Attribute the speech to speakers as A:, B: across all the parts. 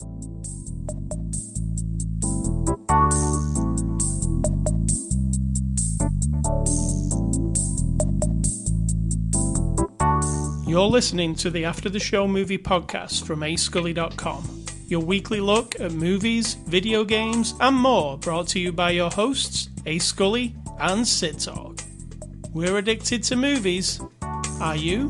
A: You're listening to the After the Show movie podcast from ascully.com. Your weekly look at movies, video games, and more, brought to you by your hosts, A Scully and Sid Talk. We're addicted to movies. Are you?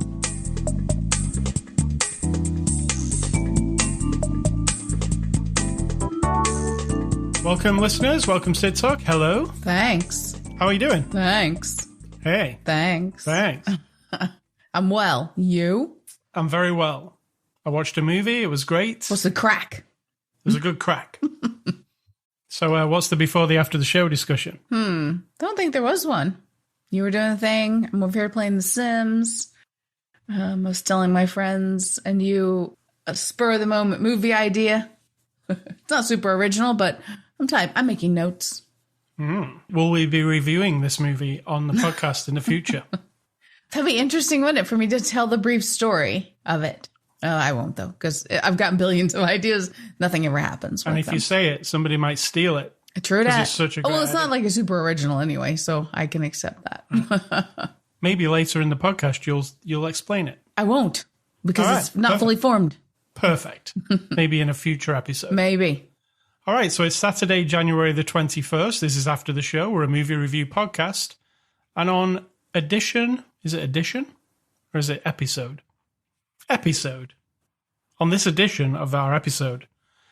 A: Welcome, listeners. Welcome, Sid Talk. Hello.
B: Thanks.
A: How are you doing?
B: Thanks.
A: Hey.
B: Thanks.
A: Thanks.
B: I'm well. You?
A: I'm very well. I watched a movie. It was great.
B: What's the crack?
A: It was a good crack. So what's the before the after the show discussion?
B: Don't think there was one. You were doing a thing. I'm over here playing The Sims. I was telling my friends and you a spur of the moment movie idea. It's not super original, but I'm making notes.
A: Will we be reviewing this movie on the podcast in the future?
B: That'd be interesting, wouldn't it, for me to tell the brief story of it? I won't, though, because I've got billions of ideas. Nothing ever happens with
A: And if you say it, somebody might steal it.
B: True that.
A: It's such a great
B: it's not
A: idea.
B: like a super original anyway, so I can accept that.
A: Maybe later in the podcast you'll explain it.
B: I won't, because
A: All right,
B: it's not
A: perfect.
B: fully formed.
A: Perfect. Maybe in a future episode.
B: Maybe.
A: All right, so it's Saturday, January the 21st. This is After the Show. We're a movie review podcast. And on edition... Is it edition? Or is it episode? Episode. On this edition of our episode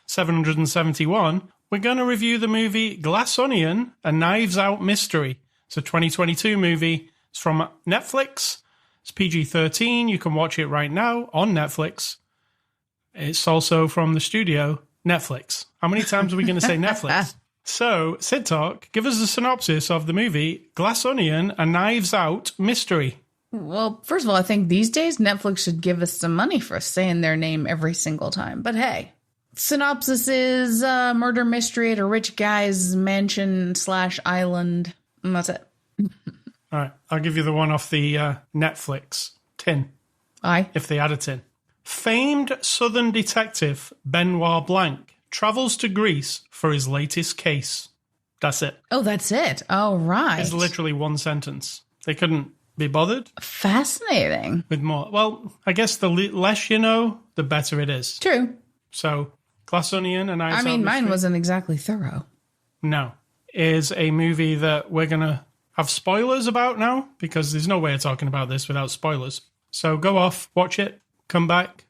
A: 771, we're going to review the movie Glass Onion, a Knives Out Mystery. It's a 2022 movie. It's from Netflix. It's PG-13. You can watch it right now on Netflix. It's also from the studio, Netflix. How many times are we going to say Netflix? So, Sid Talk, give us a synopsis of the movie Glass Onion, a Knives Out Mystery.
B: Well, first of all, I think these days Netflix should give us some money for saying their name every single time. But hey, synopsis is a murder mystery at a rich guy's mansion/island. And that's it.
A: All right, I'll give you the one off the Netflix tin,
B: Aye.
A: if they add a tin. Famed Southern detective Benoit Blanc travels to Greece for his latest case. That's it.
B: Oh, that's it. Oh, right.
A: It's literally one sentence. They couldn't be bothered
B: Fascinating.
A: with more. Well, I guess the less you know, the better it is.
B: True.
A: So, Glass Onion and
B: I mean, mine wasn't exactly thorough.
A: No. Is a movie that we're going to have spoilers about now, because there's no way of talking about this without spoilers. So go off, watch it, come back,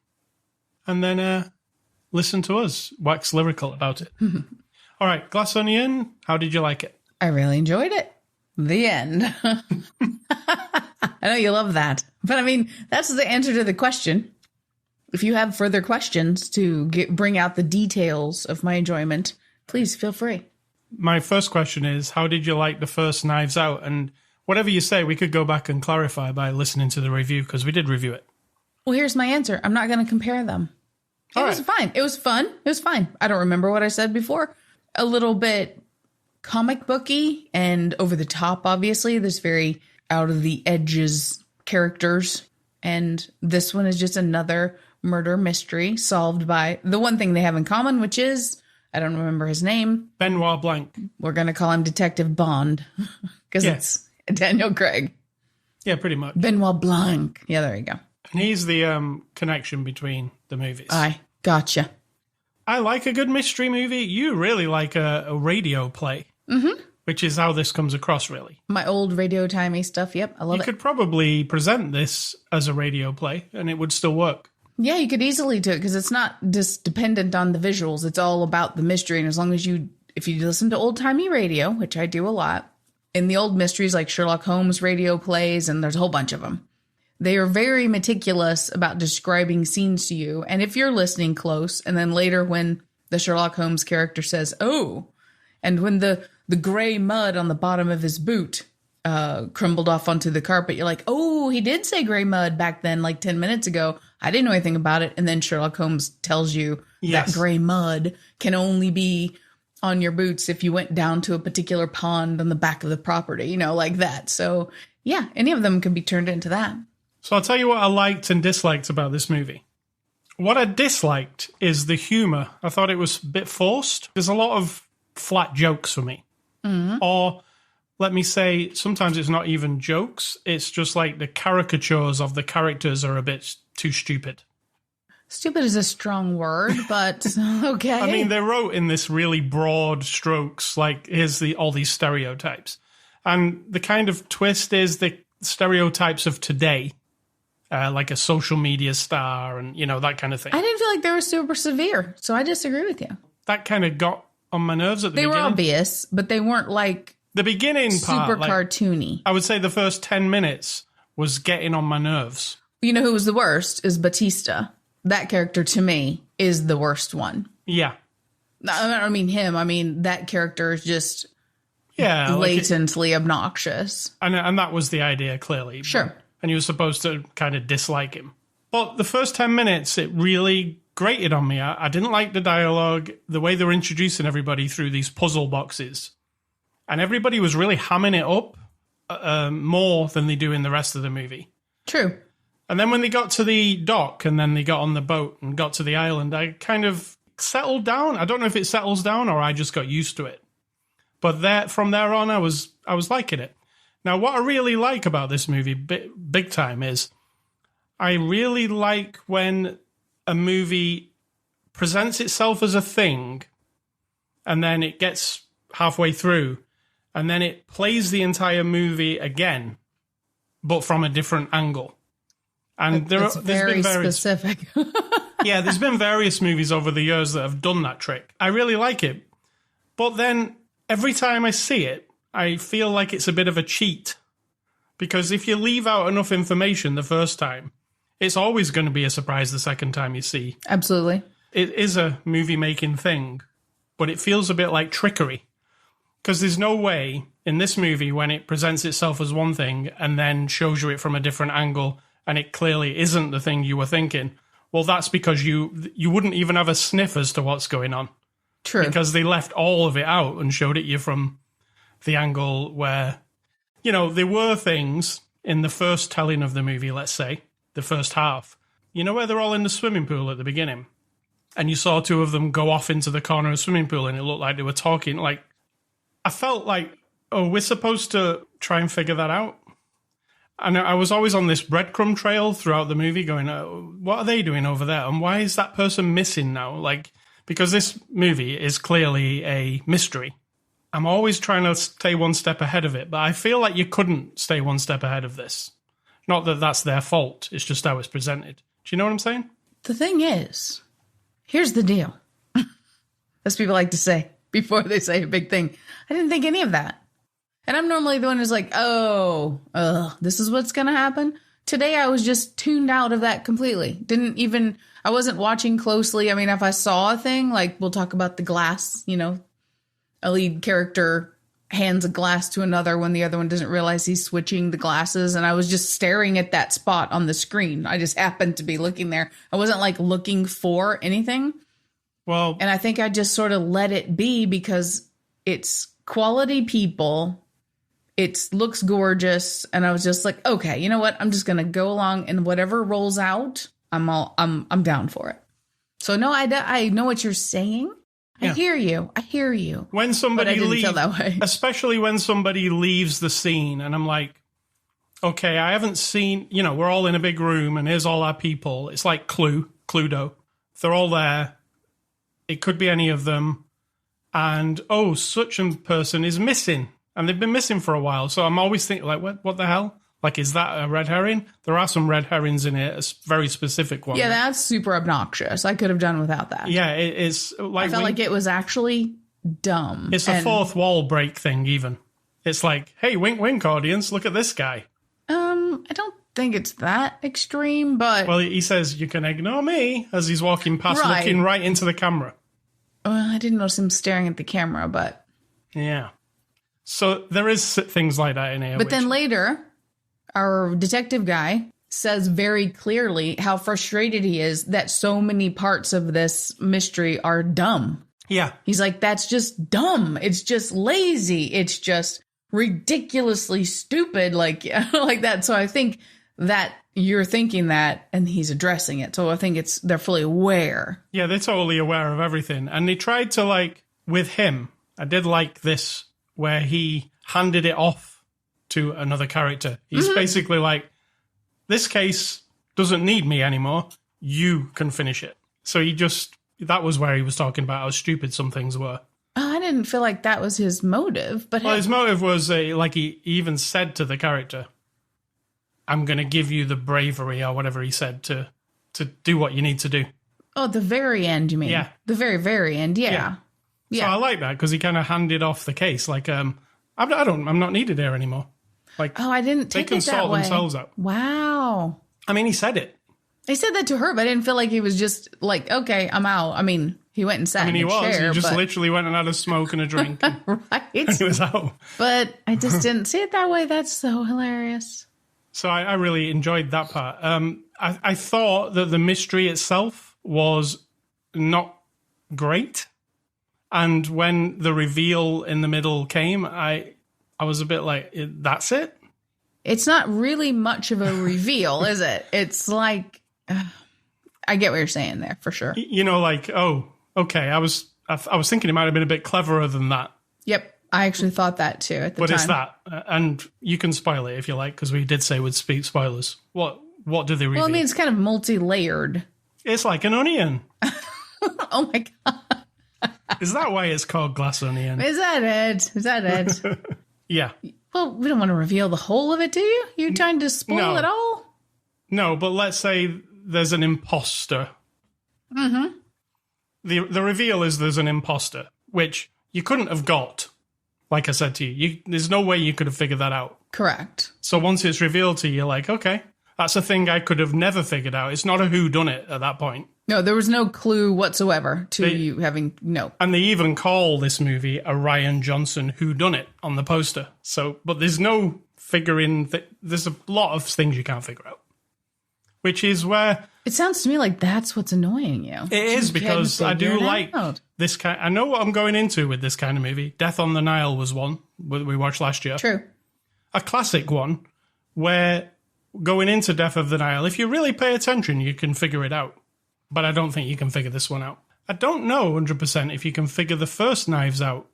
A: and then listen to us wax lyrical about it. All right, Glass Onion, how did you like it?
B: I really enjoyed it. The end. I know you love that. But I mean, that's the answer to the question. If you have further questions to bring out the details of my enjoyment, please feel free.
A: My first question is, how did you like the first Knives Out? And whatever you say, we could go back and clarify by listening to the review, because we did review it.
B: Well, here's my answer. I'm not going to compare them. It was fine. It was fun. It was fine. I don't remember what I said before. A little bit comic booky and over the top, obviously. There's very out of the edges characters. And this one is just another murder mystery solved by the one thing they have in common, which is, I don't remember his name.
A: Benoit Blanc.
B: We're going to call him Detective Bond because it's Daniel Craig.
A: Yeah, pretty much.
B: Benoit Blanc. Yeah, there you go.
A: And he's the connection between the movies.
B: Aye, gotcha.
A: I like a good mystery movie. You really like a radio play, which is how this comes across, really.
B: My old radio-timey stuff, yep, I love
A: You
B: it.
A: could probably present this as a radio play, and it would still work.
B: Yeah, you could easily do it because it's not just dependent on the visuals. It's all about the mystery. And as long as if you listen to old-timey radio, which I do a lot, in the old mysteries like Sherlock Holmes radio plays, and there's a whole bunch of them, they are very meticulous about describing scenes to you. And if you're listening close, and then later when the Sherlock Holmes character says, oh, and when the gray mud on the bottom of his boot crumbled off onto the carpet, you're like, oh, he did say gray mud back then, like 10 minutes ago. I didn't know anything about it. And then Sherlock Holmes tells you that gray mud can only be on your boots if you went down to a particular pond on the back of the property, like that. So yeah, any of them can be turned into that.
A: So I'll tell you what I liked and disliked about this movie. What I disliked is the humor. I thought it was a bit forced. There's a lot of flat jokes for me. Mm-hmm. Or, let me say, sometimes it's not even jokes. It's just like the caricatures of the characters are a bit too stupid.
B: Stupid is a strong word, but okay.
A: I mean, they wrote in this really broad strokes, like, here's all these stereotypes. And the kind of twist is the stereotypes of today. Like a social media star and, that kind of thing.
B: I didn't feel like they were super severe, so I disagree with you.
A: That kind of got on my nerves at the beginning.
B: They were obvious, but they weren't like
A: the beginning part,
B: super cartoony.
A: I would say the first 10 minutes was getting on my nerves.
B: You know who was the worst is Batista. That character, to me, is the worst one.
A: Yeah.
B: I don't mean him. I mean, that character is just blatantly obnoxious.
A: And that was the idea, clearly.
B: Sure.
A: And you were supposed to kind of dislike him. But the first 10 minutes, it really grated on me. I didn't like the dialogue, the way they were introducing everybody through these puzzle boxes. And everybody was really hamming it up more than they do in the rest of the movie.
B: True.
A: And then when they got to the dock and then they got on the boat and got to the island, I kind of settled down. I don't know if it settles down or I just got used to it. But from there on, I was liking it. Now, what I really like about this movie, big time, is I really like when a movie presents itself as a thing and then it gets halfway through and then it plays the entire movie again, but from a different angle. And
B: there's been various, specific.
A: Yeah, there's been various movies over the years that have done that trick. I really like it. But then every time I see it, I feel like it's a bit of a cheat. Because if you leave out enough information the first time, it's always going to be a surprise the second time you see.
B: Absolutely.
A: It is a movie-making thing, but it feels a bit like trickery. Because there's no way in this movie when it presents itself as one thing and then shows you it from a different angle and it clearly isn't the thing you were thinking, well, that's because you wouldn't even have a sniff as to what's going on.
B: True.
A: Because they left all of it out and showed it you from the angle where, there were things in the first telling of the movie, let's say, the first half. Where they're all in the swimming pool at the beginning? And you saw two of them go off into the corner of the swimming pool and it looked like they were talking. Like, I felt like, we're supposed to try and figure that out. And I was always on this breadcrumb trail throughout the movie going, what are they doing over there? And why is that person missing now? Like, because this movie is clearly a mystery. I'm always trying to stay one step ahead of it, but I feel like you couldn't stay one step ahead of this. Not that that's their fault. It's just how it's presented. Do you know what I'm saying?
B: The thing is, here's the deal. As people like to say before they say a big thing. I didn't think any of that. And I'm normally the one who's like, this is what's going to happen. Today, I was just tuned out of that completely. I wasn't watching closely. I mean, if I saw a thing, like we'll talk about the glass, a lead character hands a glass to another when the other one doesn't realize he's switching the glasses. And I was just staring at that spot on the screen. I just happened to be looking there. I wasn't like looking for anything.
A: Well,
B: and I think I just sort of let it be because it's quality people. It looks gorgeous. And I was just like, okay, you know what? I'm just going to go along and whatever rolls out, I'm down for it. So no, I know what you're saying. I hear you.
A: When somebody
B: leaves, feel that way.
A: Especially when somebody leaves the scene and I'm like, okay, I haven't seen, we're all in a big room and here's all our people. It's like Cluedo. They're all there. It could be any of them. And, such a person is missing. And they've been missing for a while. So I'm always thinking, like, what the hell? Like, is that a red herring? There are some red herrings in it, a very specific one.
B: Yeah, that's super obnoxious. I could have done without that.
A: Yeah, it's like...
B: I felt like it was actually dumb.
A: It's a fourth wall break thing, even. It's like, hey, wink, wink, audience, look at this guy.
B: I don't think it's that extreme, but...
A: Well, he says, you can ignore me, as he's walking past, looking right into the camera.
B: I didn't notice him staring at the camera, but...
A: Yeah. So there is things like that in here.
B: But then later... Our detective guy says very clearly how frustrated he is that so many parts of this mystery are dumb.
A: Yeah.
B: He's like, that's just dumb. It's just lazy. It's just ridiculously stupid, like that. So I think that you're thinking that, and he's addressing it. So I think they're fully aware.
A: Yeah, they're totally aware of everything. And they tried to, like, with him, I did like this, where he handed it off to another character. He's basically like, this case doesn't need me anymore. You can finish it. So that was where he was talking about how stupid some things were.
B: Oh, I didn't feel like that was his motive. But
A: his motive was, like he even said to the character, I'm going to give you the bravery, or whatever he said, to do what you need to do.
B: Oh, the very end, you mean?
A: Yeah.
B: The very, very end, yeah.
A: So I like that, because he kind of handed off the case. Like, I'm not needed here anymore. Like,
B: I didn't take it that way. They can sort
A: themselves out.
B: Wow.
A: I mean, he said it.
B: He said that to her, but I didn't feel like he was just like, okay, I'm out. I mean, he went and sat in a chair.
A: He just literally went and had a smoke and a drink.
B: Right.
A: And he was out.
B: But I just didn't see it that way. That's so hilarious.
A: So I really enjoyed that part. I thought that the mystery itself was not great. And when the reveal in the middle came, I was a bit like, that's it?
B: It's not really much of a reveal, is it? It's like, I get what you're saying there, for sure.
A: You know, like, oh, okay, I was thinking it might have been a bit cleverer than that.
B: Yep, I actually thought that too at the time.
A: But it's that, and you can spoil it if you like, because we did say we'd speak spoilers. What do they reveal?
B: Well, I mean, it's kind of multi-layered.
A: It's like an onion.
B: Oh my God.
A: Is that why it's called glass onion?
B: Is that it?
A: Yeah.
B: Well, we don't want to reveal the whole of it, do you? You're trying to spoil it all?
A: No, but let's say there's an imposter. Mm-hmm. The reveal is there's an imposter, which you couldn't have got, like I said to you. There's no way you could have figured that out.
B: Correct.
A: So once it's revealed to you, you're like, okay, that's a thing I could have never figured out. It's not a whodunit at that point.
B: No, there was no clue whatsoever to you having no.
A: And they even call this movie a Rian Johnson whodunit on the poster. So, but there's no figuring that. There's a lot of things you can't figure out, which is where
B: it sounds to me like that's what's annoying you.
A: It is, because I do like this kind. I know what I'm going into with this kind of movie. Death on the Nile was one we watched last year.
B: True,
A: a classic one where going into Death of the Nile, if you really pay attention, you can figure it out. But I don't think you can figure this one out. I don't know 100% if you can figure the first Knives Out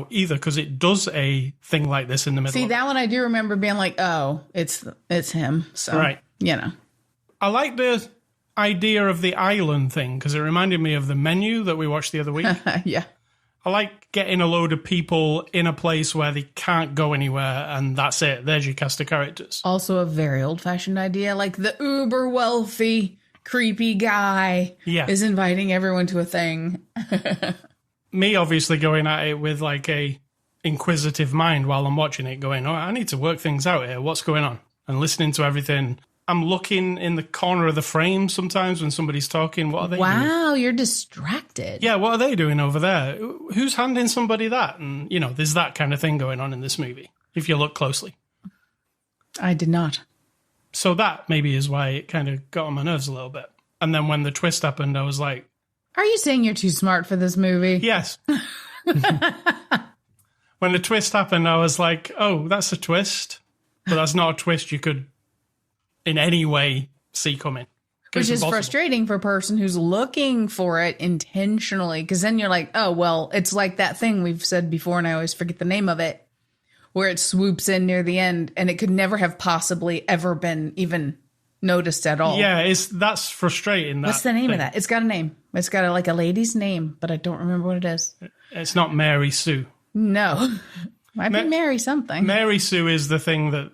A: either, because it does a thing like this in the middle.
B: See, that one I do remember being like, oh, it's him. So,
A: right.
B: You know.
A: I like the idea of the island thing, because it reminded me of The Menu that we watched the other week.
B: Yeah.
A: I like getting a load of people in a place where they can't go anywhere, and that's it. There's your cast of characters.
B: Also a very old-fashioned idea, like the uber wealthy creepy guy is inviting everyone to a thing.
A: Me obviously going at it with like a inquisitive mind while I'm watching it, going, oh, I need to work things out here. What's going on? And listening to everything. I'm looking in the corner of the frame sometimes when somebody's talking. What are they doing?
B: Wow, you're distracted.
A: Yeah, what are they doing over there? Who's handing somebody that? And, you know, there's that kind of thing going on in this movie, if you look closely.
B: I did not.
A: So that maybe is why it kind of got on my nerves a little bit. And then when the twist happened, I was like...
B: Are you saying you're too smart for this movie?
A: Yes. When the twist happened, I was like, oh, that's a twist. But that's not a twist you could in any way see coming.
B: Which is frustrating for a person who's looking for it intentionally. Because then you're like, oh, well, it's like that thing we've said before, and I always forget the name of it, where it swoops in near the end, and it could never have possibly ever been even noticed at all.
A: Yeah, that's frustrating.
B: What's the name of that? It's got a name. It's got like a lady's name, but I don't remember what it is.
A: It's not Mary Sue.
B: No. Might be Mary something.
A: Mary Sue is the thing that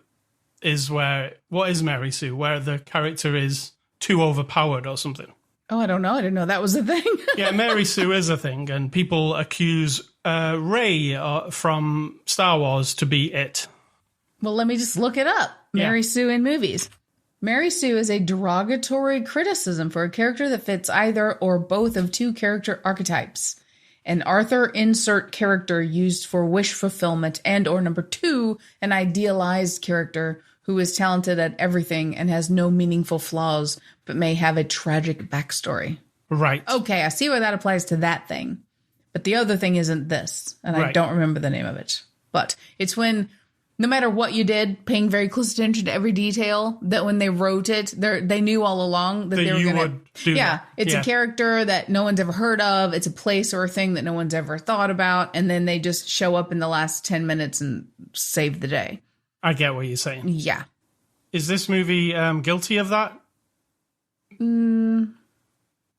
A: is where... What is Mary Sue? Where the character is too overpowered or something.
B: Oh, I don't know. I didn't know that was a thing.
A: Yeah, Mary Sue is a thing, and people accuse Rey from Star Wars to be it.
B: Well, let me just look it up. Mary Sue in movies. Mary Sue is a derogatory criticism for a character that fits either or both of two character archetypes. An Arthur insert character used for wish fulfillment, and or number two, an idealized character who is talented at everything and has no meaningful flaws, but may have a tragic backstory.
A: Right.
B: Okay, I see where that applies to that thing. But the other thing isn't this, and I don't remember the name of it. But it's when no matter what you did, paying very close attention to every detail, that when they wrote it, they knew all along that they were going to
A: do
B: yeah,
A: that.
B: It's a character that no one's ever heard of. It's a place or a thing that no one's ever thought about. And then they just show up in the last 10 minutes and save the day.
A: I get what you're saying.
B: Yeah.
A: Is this movie guilty of that?
B: Not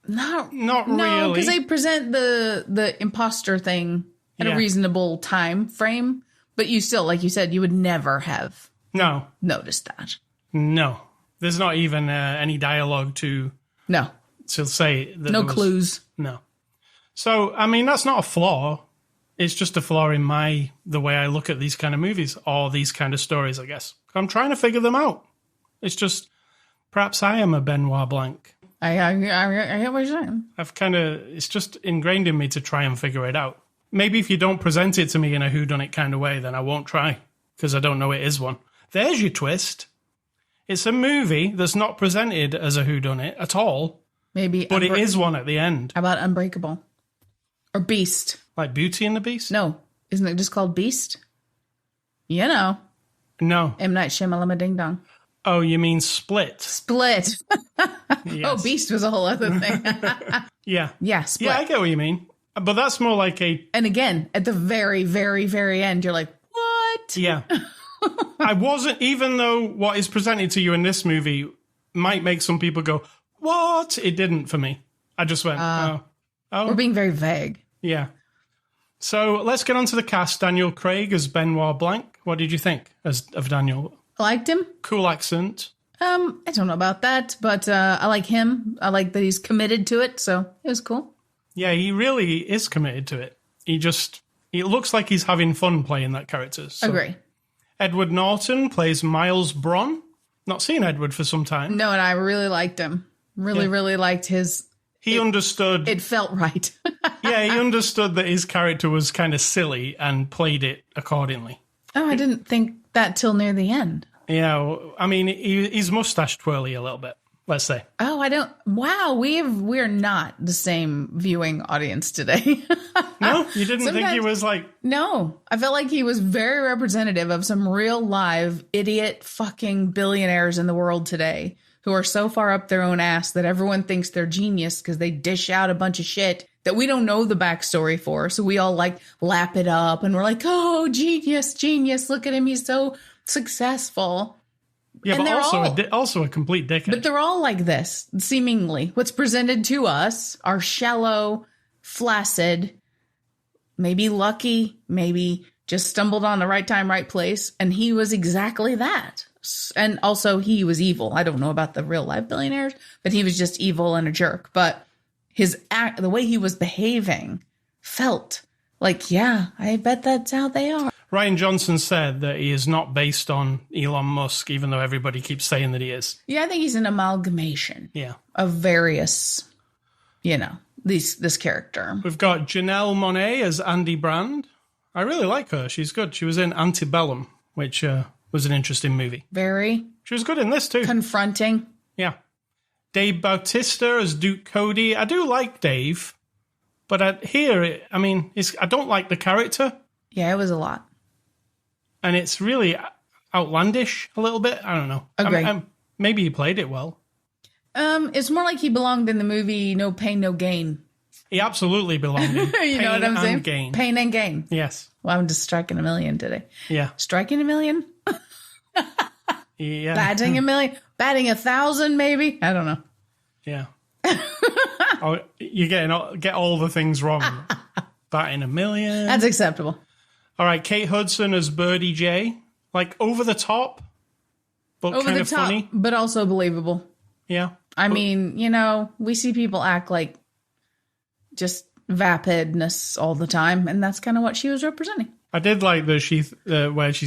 A: really.
B: No, because they present the imposter thing at a reasonable time frame. But you still, like you said, you would never have noticed that.
A: No. There's not even any dialogue to say that.
B: No clues.
A: No. So, I mean, that's not a flaw. It's just a flaw in the way I look at these kind of movies or these kind of stories, I guess. I'm trying to figure them out. It's just, perhaps I am a Benoit Blanc.
B: I get what you're saying.
A: It's just ingrained in me to try and figure it out. Maybe if you don't present it to me in a whodunit kind of way, then I won't try, because I don't know it is one. There's your twist. It's a movie that's not presented as a whodunit at all. Maybe, but it is one at the end.
B: How about Unbreakable? Or Beast?
A: Like Beauty and the Beast?
B: No. Isn't it just called Beast? You know.
A: No.
B: M. Night Shyamalan Ding Dong.
A: Oh, you mean Split?
B: Split.
A: Yes.
B: Oh, Beast was a whole other thing.
A: Yeah.
B: Yeah, Split.
A: Yeah, I get what you mean. But that's more like a...
B: And again, at the very, very, very end, you're like, what?
A: Yeah. I wasn't... Even though what is presented to you in this movie might make some people go, what? It didn't for me. I just went, oh.
B: We're being very vague.
A: Yeah. So let's get on to the cast. Daniel Craig as Benoit Blanc. What did you think of Daniel?
B: I liked him.
A: Cool accent.
B: I don't know about that, but I like him. I like that he's committed to it, so it was cool.
A: Yeah, he really is committed to it. It looks like he's having fun playing that character. So.
B: Agree.
A: Edward Norton plays Miles Bron. Not seen Edward for some time.
B: No, and I really liked him. Really liked his...
A: He understood...
B: It felt right.
A: Yeah, he understood that his character was kind of silly and played it accordingly.
B: Oh, I didn't think that till near the end.
A: Yeah, I mean, he's mustache twirly a little bit, let's say.
B: Oh, I don't... Wow, we're not the same viewing audience today.
A: No? You didn't think he was like...
B: No, I felt like he was very representative of some real live idiot fucking billionaires in the world today who are so far up their own ass that everyone thinks they're genius because they dish out a bunch of shit that we don't know the backstory for. So we all like lap it up and we're like, oh, genius. Look at him. He's so successful.
A: Yeah, and but also a complete dickhead.
B: But they're all like this, seemingly. What's presented to us are shallow, flaccid, maybe lucky, maybe just stumbled on the right time, right place. And he was exactly that. And also he was evil. I don't know about the real life billionaires, but he was just evil and a jerk. But the way he was behaving felt like, yeah, I bet that's how they are.
A: Ryan Johnson said that he is not based on Elon Musk, even though everybody keeps saying that he is.
B: Yeah, I think he's an amalgamation of various, this character.
A: We've got Janelle Monáe as Andy Brand. I really like her. She's good. She was in Antebellum, which was an interesting movie. Very. She was good in this, too.
B: Confronting.
A: Yeah. Dave Bautista as Duke Cody. I do like Dave, but I don't like the character.
B: Yeah, it was a lot.
A: And it's really outlandish a little bit. I don't know.
B: Agree.
A: Maybe he played it well.
B: It's more like he belonged in the movie No Pain, No Gain.
A: He absolutely belonged in
B: You know what I'm saying?
A: Gain.
B: Pain and Gain.
A: Yes.
B: Well, I'm just striking a million today.
A: Yeah.
B: Striking a million?
A: Yeah.
B: Batting a million? Batting 1,000 maybe? I don't know.
A: Yeah. You get all the things wrong. Batting a million.
B: That's acceptable.
A: All right, Kate Hudson as Birdie J. Like, over the top, but
B: over
A: kind
B: the
A: of
B: top,
A: funny.
B: But also believable.
A: Yeah.
B: I mean, we see people act like just vapidness all the time, and that's kind of what she was representing.
A: I did like where she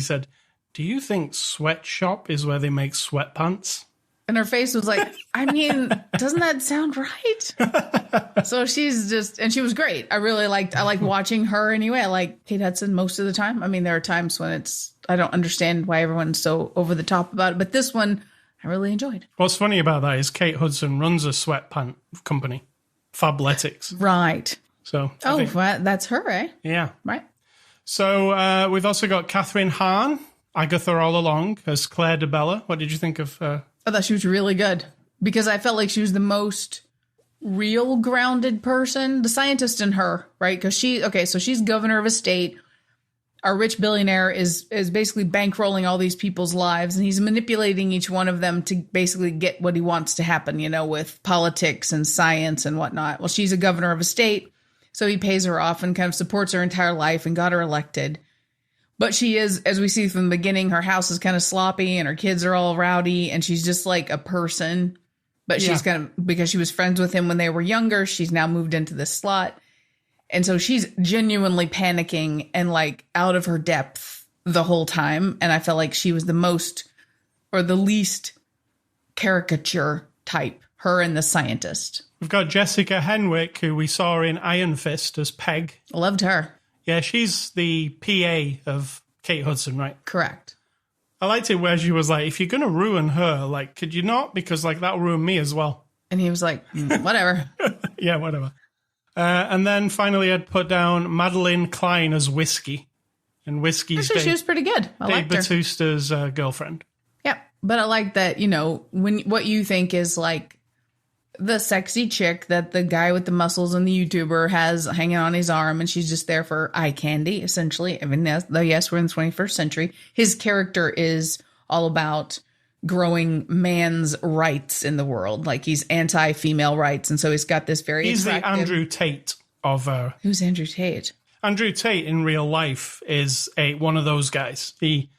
A: said, do you think sweatshop is where they make sweatpants?
B: And her face was like, I mean, doesn't that sound right? So she's and she was great. I like watching her anyway. I like Kate Hudson most of the time. I mean, there are times when I don't understand why everyone's so over the top about it. But this one, I really enjoyed.
A: What's funny about that is Kate Hudson runs a sweatpant company, Fabletics.
B: Right.
A: So
B: that's her, eh?
A: Yeah.
B: Right.
A: So we've also got Catherine Hahn Agatha all along as Claire de Bella. What did you think of her?
B: I thought she was really good because I felt like she was the most real grounded person, the scientist in her, right? Because she's governor of a state. Our rich billionaire is basically bankrolling all these people's lives, and he's manipulating each one of them to basically get what he wants to happen, with politics and science and whatnot. Well, she's a governor of a state, so he pays her off and kind of supports her entire life and got her elected. But she is, as we see from the beginning, her house is kind of sloppy and her kids are all rowdy, and she's just like a person. But she's kind of, because she was friends with him when they were younger, she's now moved into this slot. And so she's genuinely panicking and like out of her depth the whole time. And I felt like she was the most or the least caricature type, her and the scientist.
A: We've got Jessica Henwick, who we saw in Iron Fist as Peg.
B: Loved her.
A: Yeah, she's the PA of Kate Hudson, right?
B: Correct.
A: I liked it where she was like, if you're going to ruin her, like, could you not? Because like that'll ruin me as well.
B: And he was like, whatever.
A: Yeah, whatever. And then finally I'd put down Madeline Klein as Whiskey. And Whiskey's
B: Actually, she was pretty good. I
A: Dave
B: liked her.
A: Bautista's girlfriend.
B: Yeah, but I like that, when what you think is like the sexy chick that the guy with the muscles and the YouTuber has hanging on his arm, and she's just there for eye candy, essentially. I mean, yes, we're in the 21st century. His character is all about growing man's rights in the world. Like, he's anti-female rights, and so he's got this very
A: He's
B: attractive...
A: the Andrew Tate of...
B: Who's Andrew Tate?
A: Andrew Tate in real life is one of those guys. He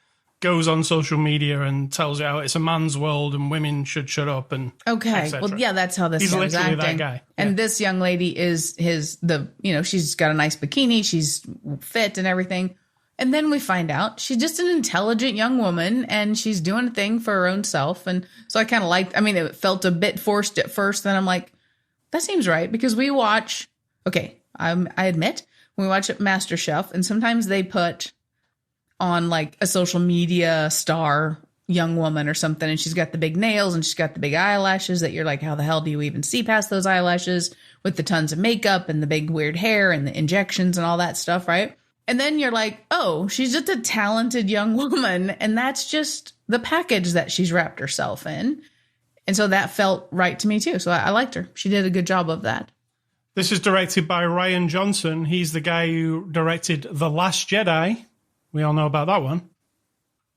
A: goes on social media and tells you how it's a man's world and women should shut up and
B: okay. Well, yeah, that's how this
A: He's
B: guy's
A: literally
B: acting.
A: that guy.
B: And
A: Yeah.
B: this young lady is she's got a nice bikini, she's fit and everything. And then we find out she's just an intelligent young woman and she's doing a thing for her own self. And so I kind of liked, it felt a bit forced at first. Then I'm like, that seems right, because we watch, I admit, we watch MasterChef, and sometimes they put on like a social media star young woman or something, and she's got the big nails and she's got the big eyelashes that you're like, how the hell do you even see past those eyelashes, with the tons of makeup and the big weird hair and the injections and all that stuff, right? And then you're like, oh, she's just a talented young woman, and that's just the package that she's wrapped herself in. And so that felt right to me too. So I liked her. She did a good job of that.
A: This is directed by Rian Johnson. He's the guy who directed The Last Jedi. We all know about that one.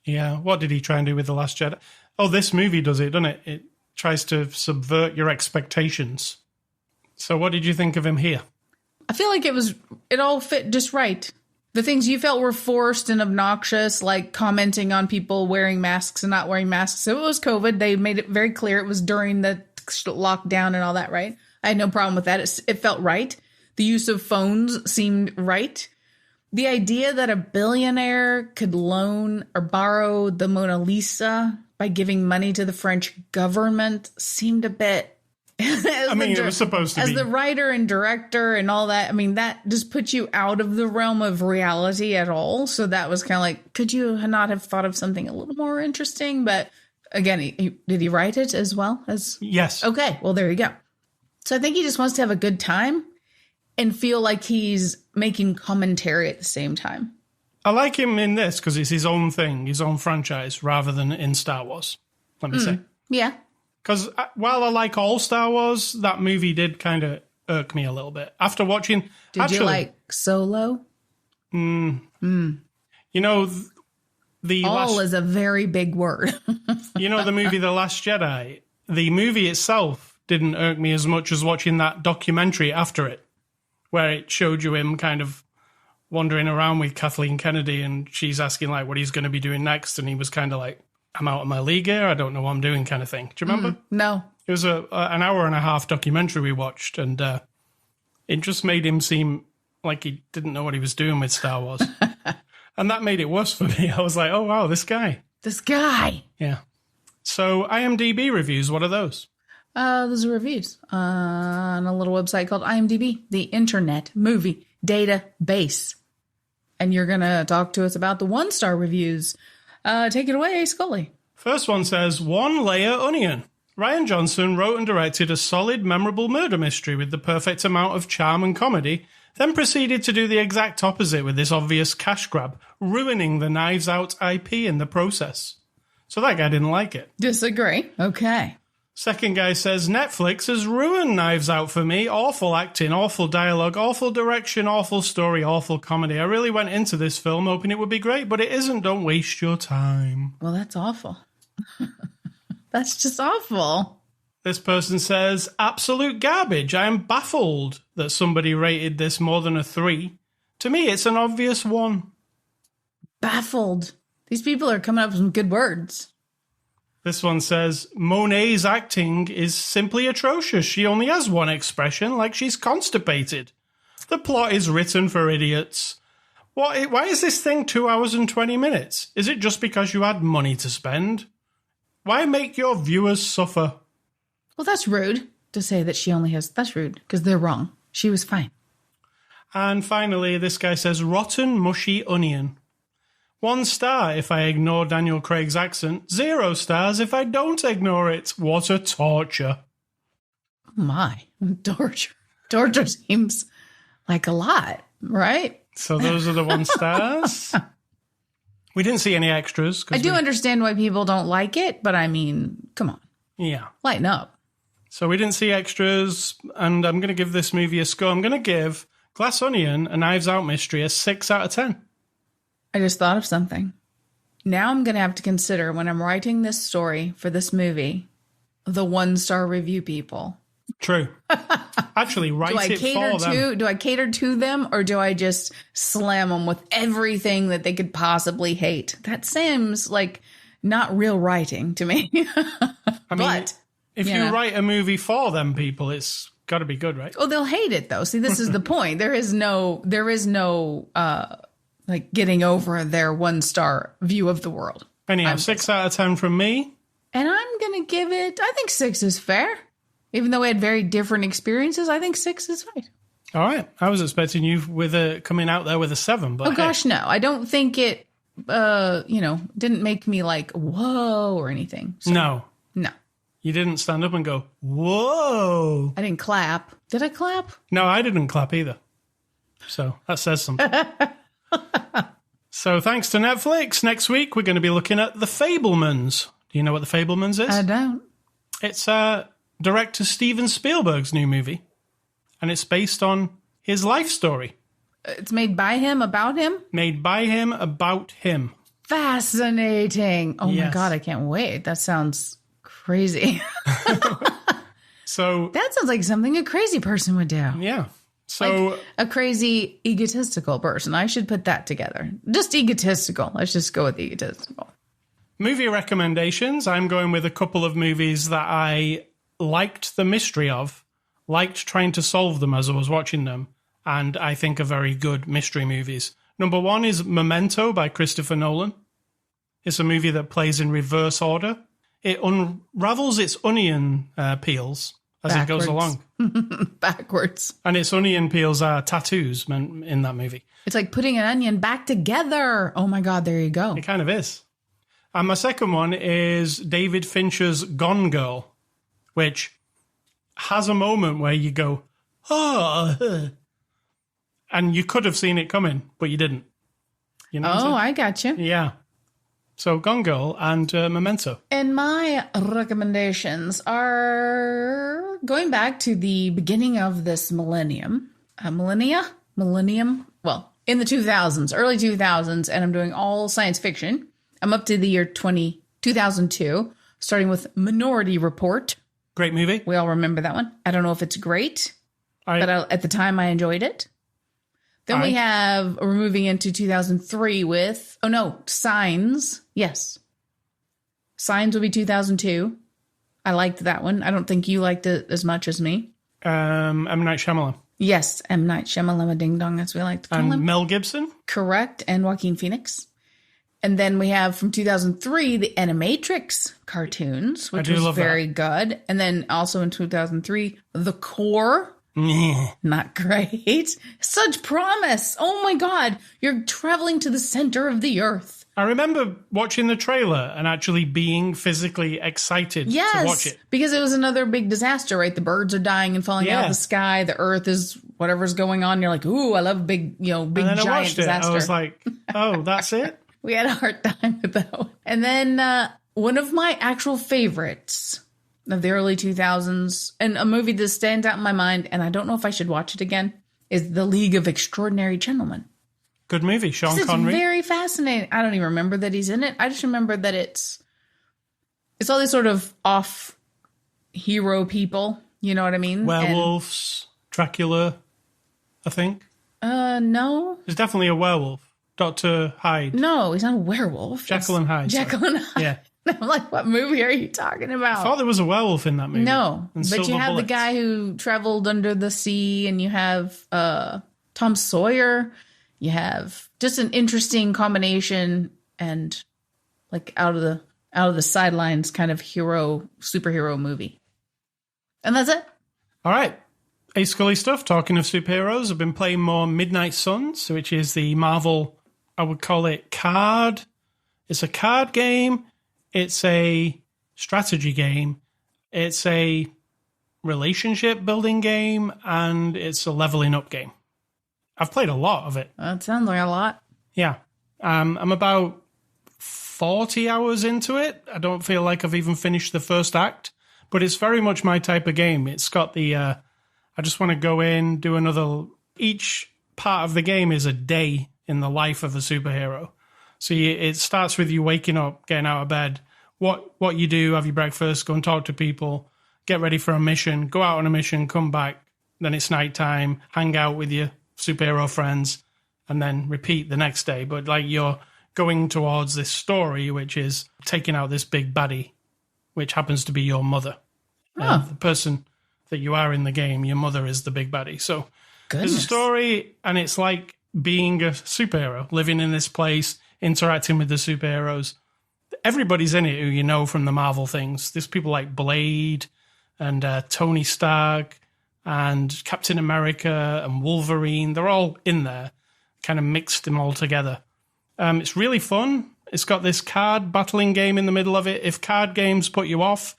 A: Yeah, what did he try and do with The Last Jedi? Oh, this movie does it, doesn't it? It tries to subvert your expectations. So what did you think of him here?
B: I feel like it all fit just right. The things you felt were forced and obnoxious, like commenting on people wearing masks and not wearing masks. So it was COVID. They made it very clear it was during the lockdown and all that, right? I had no problem with that. It felt right. The use of phones seemed right. The idea that a billionaire could loan or borrow the Mona Lisa by giving money to the French government seemed a bit...
A: it was supposed to be.
B: As the writer and director and all that, that just puts you out of the realm of reality at all. So that was kind of like, could you not have thought of something a little more interesting? But again, did he write it as well as?
A: Yes.
B: Okay, well, there you go. So I think he just wants to have a good time and feel like he's making commentary at the same time.
A: I like him in this because it's his own thing, his own franchise, rather than in Star Wars, let me say.
B: Yeah.
A: Because while I like all Star Wars, that movie did kind of irk me a little bit. After watching...
B: Did you like Solo?
A: The
B: All is a very big word.
A: the movie The Last Jedi? The movie itself didn't irk me as much as watching that documentary after it, where it showed you him kind of wandering around with Kathleen Kennedy, and she's asking like what he's going to be doing next, and he was kind of like, I'm out of my league here, I don't know what I'm doing kind of thing. Do you remember?
B: No.
A: It was an hour and a half documentary we watched, and it just made him seem like he didn't know what he was doing with Star Wars. And that made it worse for me. I was like, oh, wow, this guy. Yeah. So IMDb reviews, what are those?
B: Those are reviews on a little website called IMDb, the Internet Movie Database. And you're going to talk to us about the 1-star reviews. Take it away, Scully.
A: First one says, 1 layer onion. Rian Johnson wrote and directed a solid, memorable murder mystery with the perfect amount of charm and comedy then proceeded to do the exact opposite with this obvious cash grab, ruining the Knives Out IP in the process. So that guy didn't like it.
B: Disagree. Okay.
A: Second guy says, Netflix has ruined Knives Out for me. Awful acting, awful dialogue, awful direction, awful story, awful comedy. I really went into this film hoping it would be great, but it isn't. Don't waste your time.
B: Well, that's awful. That's just awful.
A: This person says, absolute garbage. I am baffled that somebody rated this more than a 3. To me, it's an obvious 1.
B: Baffled. These people are coming up with some good words.
A: This one says, Monet's acting is simply atrocious. She only has one expression, like she's constipated. The plot is written for idiots. Why is this thing 2 hours and 20 minutes? Is it just because you had money to spend? Why make your viewers suffer?
B: Well, that's rude to say that she only has... That's rude, because they're wrong. She was fine.
A: And finally, this guy says, rotten, mushy onion. 1 star if I ignore Daniel Craig's accent. 0 stars if I don't ignore it. What a torture.
B: Oh my. Torture. Torture seems like a lot, right?
A: So those are the 1 stars. We didn't see any extras.
B: I do understand why people don't like it, but I mean, come on.
A: Yeah.
B: Lighten up.
A: So we didn't see extras, and I'm going to give this movie a score. I'm going to give Glass Onion, A Knives Out Mystery, a 6 out of 10.
B: I just thought of something. Now I'm going to have to consider when I'm writing this story for this movie, the 1-star review people.
A: True. Actually, write it for them.
B: Do I cater to them, or do I just slam them with everything that they could possibly hate? That seems like not real writing to me.
A: I mean, if you write a movie for them people, it's got to be good, right?
B: Oh, they'll hate it though. See, this is the point. There is no like getting over their 1-star view of the world.
A: Anyhow, 6 out of 10 from me.
B: And I'm going to give it, I think 6 is fair. Even though we had very different experiences, I think 6 is fine.
A: All right. I was expecting you coming out there with a 7. But
B: gosh, no. I don't think it, didn't make me like, whoa, or anything. So,
A: no.
B: No.
A: You didn't stand up and go, whoa.
B: I didn't clap. Did I clap?
A: No, I didn't clap either. So that says something. So thanks to Netflix. Next week, we're going to be looking at The Fabelmans. Do you know what The Fabelmans is?
B: I don't.
A: It's director Steven Spielberg's new movie, and it's based on his life story.
B: It's made by him, about him?
A: Made by him, about him.
B: Fascinating. Oh my God, I can't wait. That sounds crazy.
A: So
B: that sounds like something a crazy person would do.
A: Yeah. So
B: like a crazy egotistical person. I should put that together. Just egotistical. Let's just go with egotistical.
A: Movie recommendations. I'm going with a couple of movies that I liked the mystery of, liked trying to solve them as I was watching them, and I think are very good mystery movies. Number 1 is Memento by Christopher Nolan. It's a movie that plays in reverse order. It unravels its onion peels as it goes along.
B: Backwards.
A: And its onion peels are tattoos in that movie.
B: It's like putting an onion back together. Oh my God, there you go.
A: It kind of is. And my second one is David Fincher's Gone Girl, which has a moment where you go, oh, and you could have seen it coming, but you didn't. You know
B: I got you.
A: Yeah. So Gone Girl and Memento.
B: And my recommendations are going back to the beginning of this millennium. Millennium? Well, in the 2000s, early 2000s, and I'm doing all science fiction. I'm up to the year 2002, starting with Minority Report.
A: Great movie.
B: We all remember that one. I don't know if it's great, but at the time I enjoyed it. Then we're moving into 2003 with, Signs. Yes. Signs will be 2002. I liked that one. I don't think you liked it as much as me.
A: M. Night Shyamalan.
B: Yes, M. Night Shyamalan Ding Dong, as we like to call him.
A: And Mel Gibson.
B: Correct, and Joaquin Phoenix. And then we have from 2003, the Animatrix cartoons, which was very good. And then also in 2003, The Core. Not great. Such promise. Oh my God. You're traveling to the center of the earth.
A: I remember watching the trailer and actually being physically excited to watch it.
B: Because it was another big disaster, right? The birds are dying and falling out of the sky. The earth is whatever's going on. You're like, ooh, I love big, big
A: and then
B: giant
A: I watched
B: disaster.
A: I was like, oh, that's it?
B: We had a hard time with that one. And then one of my actual favorites of the early 2000s, and a movie that stands out in my mind, and I don't know if I should watch it again, is The League of Extraordinary Gentlemen.
A: Good movie, Sean Connery.
B: It's very fascinating. I don't even remember that he's in it. I just remember that it's all these sort of off hero people. You know what I mean?
A: Werewolves, Dracula, I think.
B: No.
A: There's definitely a werewolf. Dr. Hyde.
B: No, he's not a werewolf.
A: Jekyll and Hyde.
B: Jekyll and Hyde.
A: Yeah.
B: I'm like, what movie are you talking about?
A: I thought there was a werewolf in that movie.
B: No, but you have
A: bullets.
B: the guy who traveled under the sea, and you have Tom Sawyer. You have just an interesting combination, and like out of the sidelines kind of superhero movie. And that's it.
A: All right. Hey, Scully stuff. Talking of superheroes, I've been playing more Midnight Suns, which is the Marvel, I would call it card. It's a card game. It's a strategy game. It's a relationship building game, and it's a leveling up game. I've played a lot of it.
B: That sounds like a lot.
A: Yeah. I'm about 40 hours into it. I don't feel like I've even finished the first act, but it's very much my type of game. It's got the, I just want to go in, do another, each part of the game is a day in the life of a superhero. So it starts with you waking up, getting out of bed, what you do, have your breakfast, go and talk to people, get ready for a mission, go out on a mission, come back, then it's nighttime, hang out with your superhero friends, and then repeat the next day. But like you're going towards this story, which is taking out this big baddie, which happens to be your mother. The person that you are in the game, your mother is the big baddie. So there's a story, and it's like being a superhero, living in this place, interacting with the superheroes. Everybody's in it who you know from the Marvel things. There's people like Blade and Tony Stark and Captain America and Wolverine. They're all in there, kind of mixed them all together. It's really fun. It's got this card battling game in the middle of it. If card games put you off,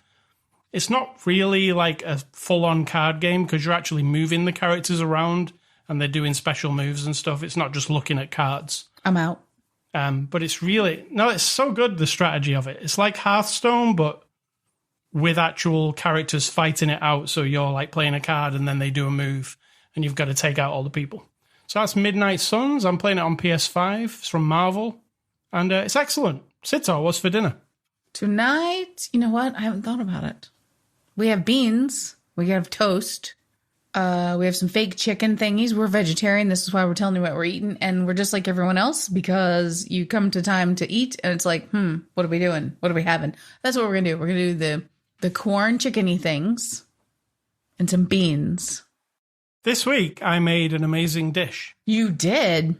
A: it's not really like a full-on card game because you're actually moving the characters around and they're doing special moves and stuff. It's not just looking at cards.
B: I'm out.
A: But it's really... No, it's so good, the strategy of it. It's like Hearthstone, but with actual characters fighting it out. So you're like playing a card and then they do a move and you've got to take out all the people. So that's Midnight Suns. I'm playing it on PS5. It's from Marvel. And it's excellent. Sitar, what's for dinner?
B: Tonight, you know what? I haven't thought about it. We have beans. We have toast. We have some fake chicken thingies. We're vegetarian. This is why we're telling you what we're eating. And we're just like everyone else because you come to time to eat and it's like, what are we doing? What are we having? That's what we're going to do. We're going to do the corn chickeny things and some beans.
A: This week, I made an amazing dish.
B: You did?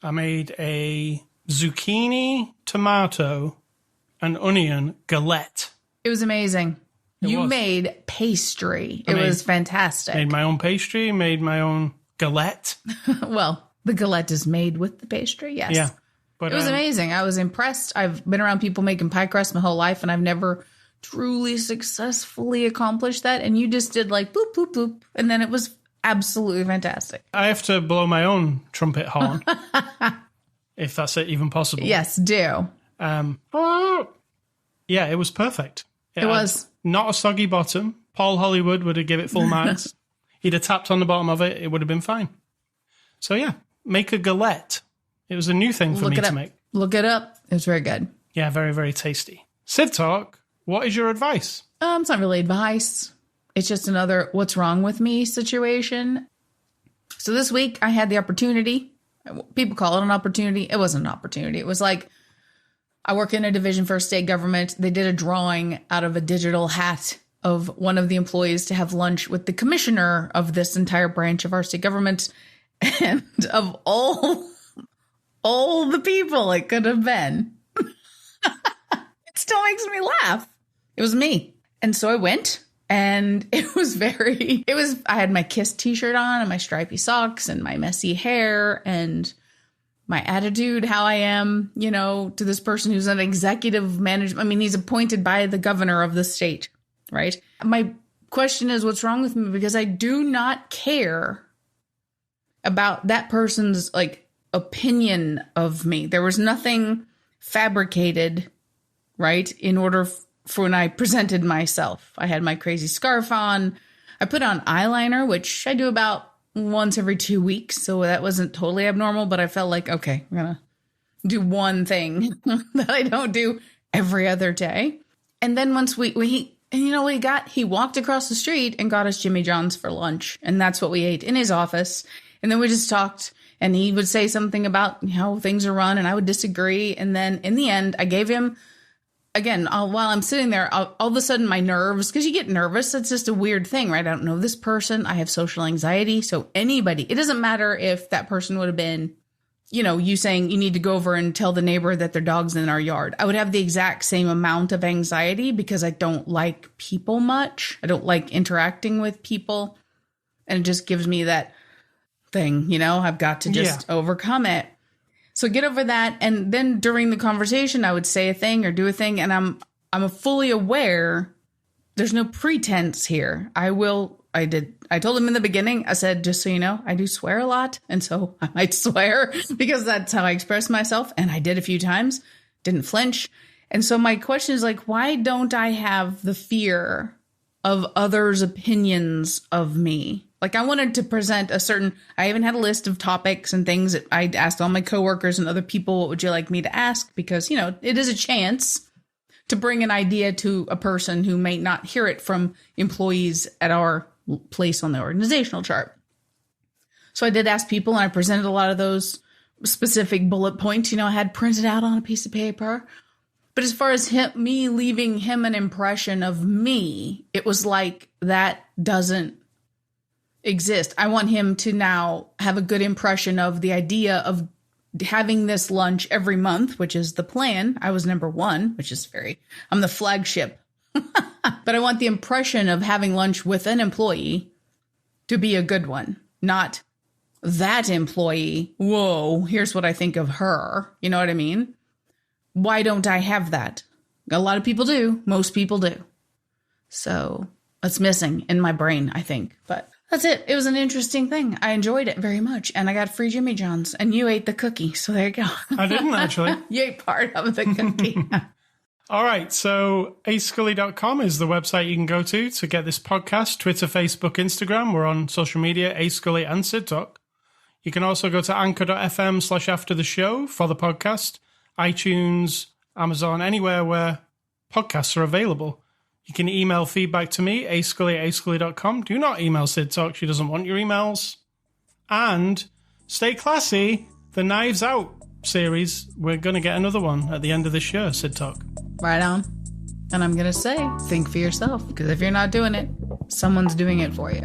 A: I made a zucchini, tomato, and onion galette.
B: It was amazing. You made pastry. It was fantastic.
A: Made my own pastry, made my own galette.
B: Well, the galette is made with the pastry, yes.
A: Yeah. But
B: it was amazing. I was impressed. I've been around people making pie crust my whole life, and I've never truly successfully accomplished that. And you just did like boop, boop, boop. And then it was absolutely fantastic.
A: I have to blow my own trumpet horn, if that's even possible.
B: Yes, do.
A: Yeah, it was perfect.
B: It was.
A: Not a soggy bottom. Paul Hollywood would have given it full marks. He'd have tapped on the bottom of it. It would have been fine. So yeah, make a galette. It was a new thing for me to make.
B: Look it up. It was very good.
A: Yeah, very, very tasty. Sid Talk, what is your advice?
B: It's not really advice. It's just another what's wrong with me situation. So this week I had the opportunity. People call it an opportunity. It wasn't an opportunity. It was like, I work in a division for state government. They did a drawing out of a digital hat of one of the employees to have lunch with the commissioner of this entire branch of our state government. And of all the people it could have been, it still makes me laugh. It was me. And so I went, and I had my KISS t-shirt on and my stripy socks and my messy hair and my attitude, how I am, to this person who's an executive manager. I mean, he's appointed by the governor of the state, right? My question is, what's wrong with me? Because I do not care about that person's opinion of me. There was nothing fabricated, right? In order for when I presented myself, I had my crazy scarf on. I put on eyeliner, which I do about once every 2 weeks. So that wasn't totally abnormal, but I felt like, okay, I'm going to do one thing that I don't do every other day. And then once he walked across the street and got us Jimmy John's for lunch. And that's what we ate in his office. And then we just talked, and he would say something about how things are run, and I would disagree. And then in the end, I gave him, again, while I'm sitting there, all of a sudden my nerves, because you get nervous. It's just a weird thing, right? I don't know this person. I have social anxiety. So anybody, it doesn't matter if that person would have been, you saying you need to go over and tell the neighbor that their dog's in our yard. I would have the exact same amount of anxiety because I don't like people much. I don't like interacting with people. And it just gives me that thing, I've got to just overcome it. So get over that. And then during the conversation, I would say a thing or do a thing. And I'm fully aware there's no pretense here. I told him in the beginning, I said, just so you know, I do swear a lot. And so I might swear because that's how I express myself. And I did a few times, didn't flinch. And so my question is why don't I have the fear of others' opinions of me? I wanted to present I even had a list of topics and things that I asked all my coworkers and other people, what would you like me to ask? Because, it is a chance to bring an idea to a person who may not hear it from employees at our place on the organizational chart. So I did ask people, and I presented a lot of those specific bullet points, I had printed out on a piece of paper. But as far as me leaving him an impression of me, it was that doesn't exist. I want him to now have a good impression of the idea of having this lunch every month, which is the plan. I was number one, which is I'm the flagship. But I want the impression of having lunch with an employee to be a good one, not that employee. Whoa, here's what I think of her. You know what I mean? Why don't I have that? A lot of people do. Most people do. So it's missing in my brain, I think. But that's it. It was an interesting thing. I enjoyed it very much. And I got free Jimmy John's. And you ate the cookie. So there you go.
A: I didn't, actually.
B: You ate part of the cookie.
A: All right. So ascully.com is the website you can go to get this podcast. Twitter, Facebook, Instagram. We're on social media, ascully and Sid Talk. You can also go to anchor.fm/after the show for the podcast. iTunes, Amazon, anywhere where podcasts are available. You can email feedback to me, ascully@ascully.com. Do not email Sid Talk. She doesn't want your emails. And stay classy. The Knives Out series, we're going to get another one at the end of this year, Sid Talk.
B: Right on. And I'm going to say, think for yourself. Because if you're not doing it, someone's doing it for you.